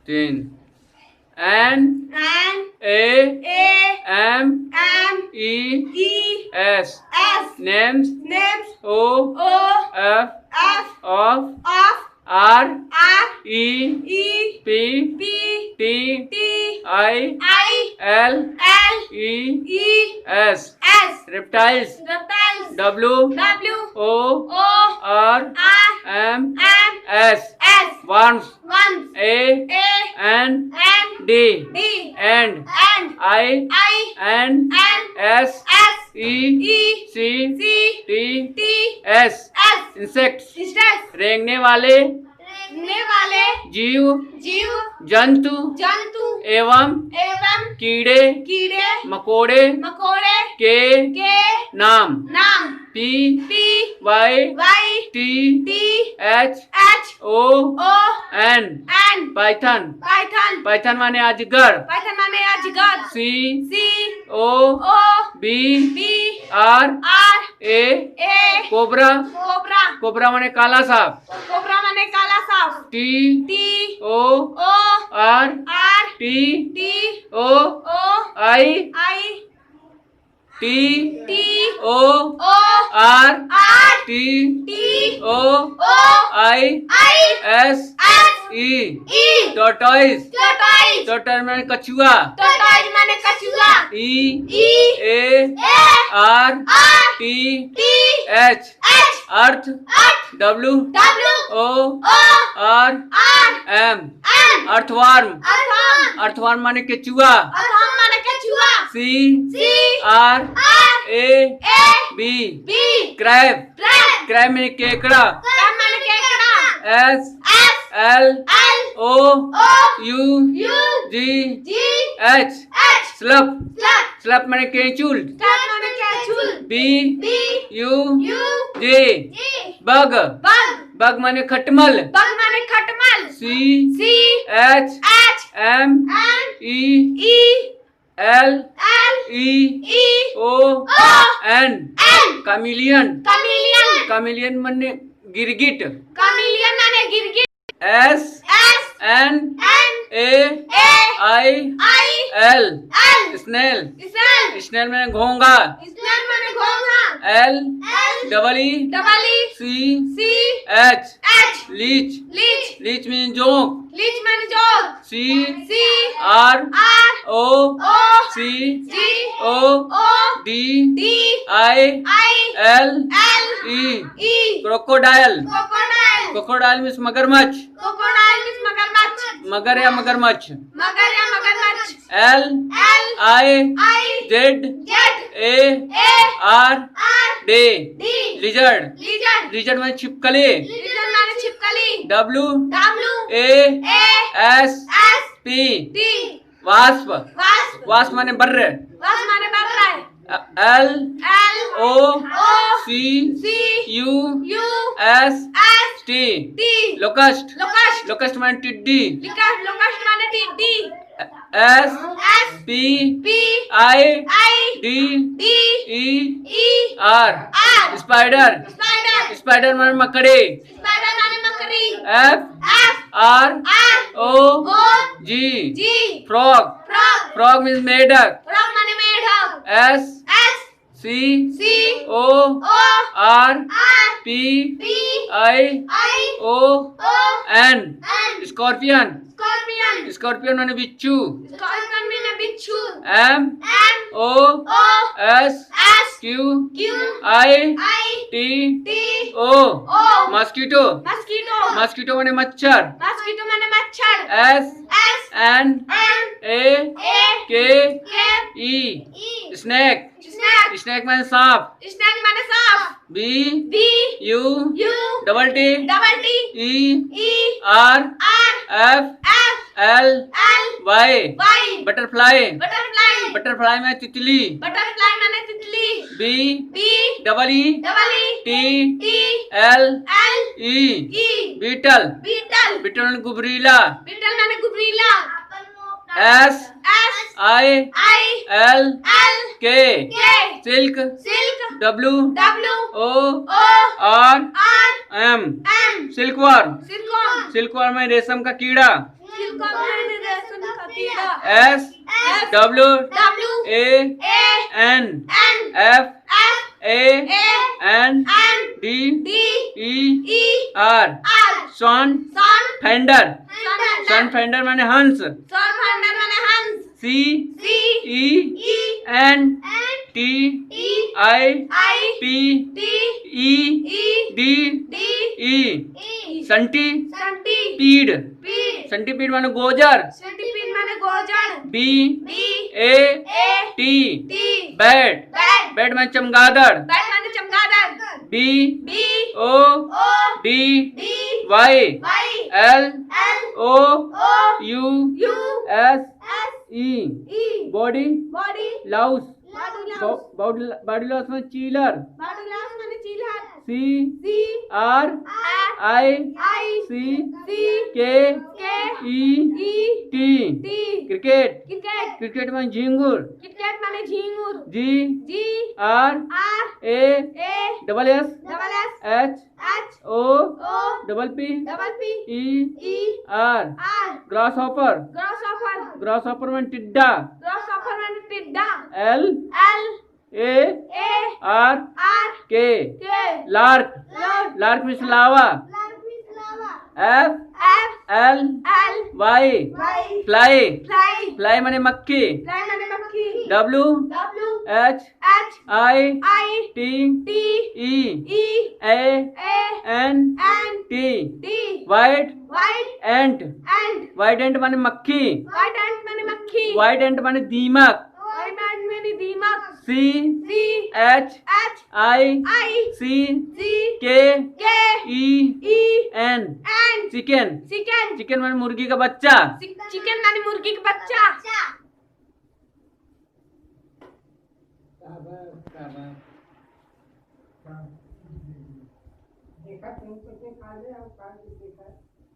3 N A M E S names O F of R E P T I L E S reptiles W O R M S worms A N D and I N S E C T S insects रेंगने वाले जीव जंतु एवं कीड़े मकोड़े के नाम P Y T H O N Python माने अजगर C O B R A cobra माने काला सांप T O R T O I T O R T O I S E Tortoise माने कछुआ E A R T H earth W O R M earthworm माने केचुआ C R A B crab माने केकड़ा S L O U G H स्लप माने केंचुल B U J bug माने खटमल C H M E L E O N Chameleon माने गिरगिट S N A I L Snail माने घोंगा L E C H leech मीन जोंक C R O C O D I L E crocodile means मगरमच्छ मगरमच्छ L I Z A R D lizard में छिपकली W A S P wasp माने बर्रे L O C U S T locust माने टिड्डी S P I D E R spider माने मकड़ी F R O G frog means मेढक S C O R P I O N scorpion माने बिच्छू M O S Q I T O mosquito माने मच्छर S N A K E snake माने सांप B U T E R F L Y butterfly में तितली B E T L E beetle माने गुबरीला S I L K silk W O R M silkworm में रेशम का कीड़ा S W A N F A N D E R Swan Fander। Swan Fander माने हंस। C E N T I P E D E Centipede। Centipede माने गोजर। B A T bat. Bat माने चमगादड़। B O D Y L O U S E body louse. Body louse में चीलर। C R I C K E T cricket. Cricket में झिंगुर। G R A S H O P E R grasshopper. Grasshopper में टिड्डा। L A R K lark. Lark में स्लावा। F L Y fly. Fly माने मक्खी। W H I T E A N T white ant. White ant माने मक्खी। White ant माने दीमक। C H I C K E N chicken. Chicken माने मुर्गी का बच्चा। देखा तुम तो खा ले और खा के देखा।